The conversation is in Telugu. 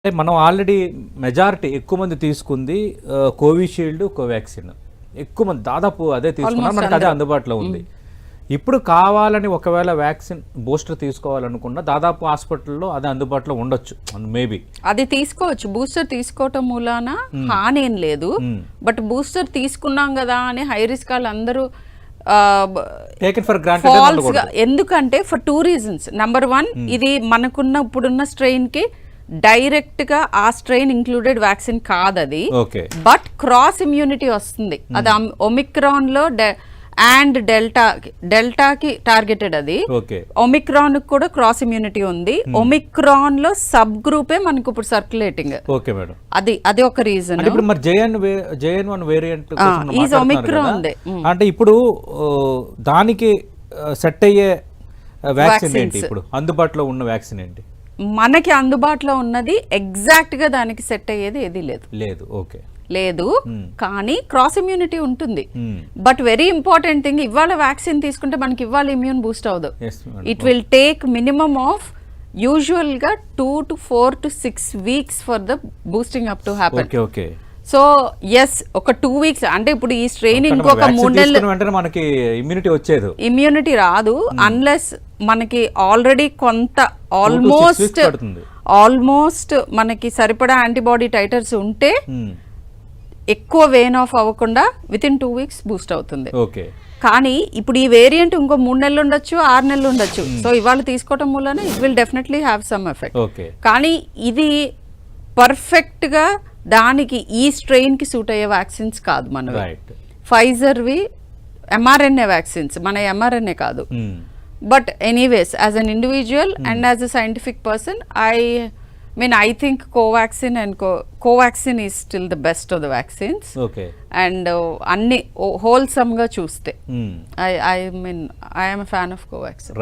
అంటే మనం ఆల్రెడీ మెజారిటీ ఎక్కువ మంది తీసుకుంది కోవిషీల్డ్, కోవాక్సిన్. ఎక్కువ మంది దాదాపు అదే తీసుకున్నారు, మనకు అదే అందుబాటులో ఉంది. ఇప్పుడు కావాలని ఒకవేళ వ్యాక్సిన్ బూస్టర్ తీసుకోవాలనుకున్నా దాదాపు హాస్పిటల్లో అదే అందుబాటులో ఉండొచ్చు, మేబీ అది తీసుకోవచ్చు. బూస్టర్ తీసుకోవటం మూలాన హాని ఏం లేదు, బట్ బూస్టర్ తీసుకున్నాం కదా అని హై రిస్క్ వాళ్ళందరూ ఫాల్స్ గా, ఎందుకంటే ఫర్ 2 reasons. నెంబర్ 1, ఇది మనకున్న ఇప్పుడున్న స్ట్రెయిన్ కి డైరెక్ట్ గా ఆ స్ట్రెయిన్ ఇంక్లూడెడ్ వ్యాక్సిన్ కాదు అది, బట్ క్రాస్ ఇమ్యూనిటీ వస్తుంది. అది ఒమిక్రాన్ లో అండ్ డెల్టాకి టార్గెటెడ్. అది ఒమిక్రాన్ కూడా క్రాస్ ఇమ్యూనిటీ ఉంది. ఒమిక్రాన్ లో సబ్ గ్రూపే మనకు ఇప్పుడు సర్క్యులేటింగ్. అది ఒక reason. JN1 variant is Omicron. అంటే ఇప్పుడు దానికి సెట్ అయ్యే వ్యాక్సిన్ ఏంటి? ఇప్పుడు అందుబాటులో ఉన్న వ్యాక్సిన్ ఏంటి? మనకి అందుబాటులో ఉన్నది ఎగ్జాక్ట్ గా దానికి సెట్ అయ్యేది ఏది లేదు. లేదు, కానీ క్రాస్ ఇమ్యూనిటీ ఉంటుంది. బట్ వెరీ ఇంపార్టెంట్ థింగ్, ఇవాళ వ్యాక్సిన్ తీసుకుంటే మనకి ఇవాళ ఇమ్యూన్ బూస్ట్ అవ్వదు. It will take minimum of usual గా 2 to 4 to 6 weeks for the boosting up to happen. So yes, ఒక 2 weeks అంటే ఇప్పుడు ఈ స్ట్రెయిన్ ఇంకొక 3 నెలలు మనకి ఇమ్యూనిటీ వచ్చేది, ఇమ్యూనిటీ రాదు అన్లెస్ మనకి ఆల్రెడీ కొంత ఆల్మోస్ట్ మనకి సరిపడా యాంటీబాడీ టైటర్స్ ఉంటే ఎక్కువ వేన్ ఆఫ్ అవ్వకుండా విత్ ఇన్ 2 weeks బూస్ట్ అవుతుంది. కానీ ఇప్పుడు ఈ వేరియంట్ ఇంకో 3 నెలలు ఉండొచ్చు, 6 నెలలు ఉండొచ్చు. సో ఇవాళ తీసుకోవటం వల్ల it will definitely have some effect. కానీ ఇది పర్ఫెక్ట్ గా దానికి ఈ స్ట్రెయిన్ కి సూట్ అయ్యే వ్యాక్సిన్స్ కాదు మనవి. ఫైజర్వి mRNA వ్యాక్సిన్స్, మన mRNA కాదు. But anyways, as an individual and as a scientific person, I think Covaxin is still the best of the vaccines. And అన్ని wholesome గా చూస్తే I am a fan of Covaxin.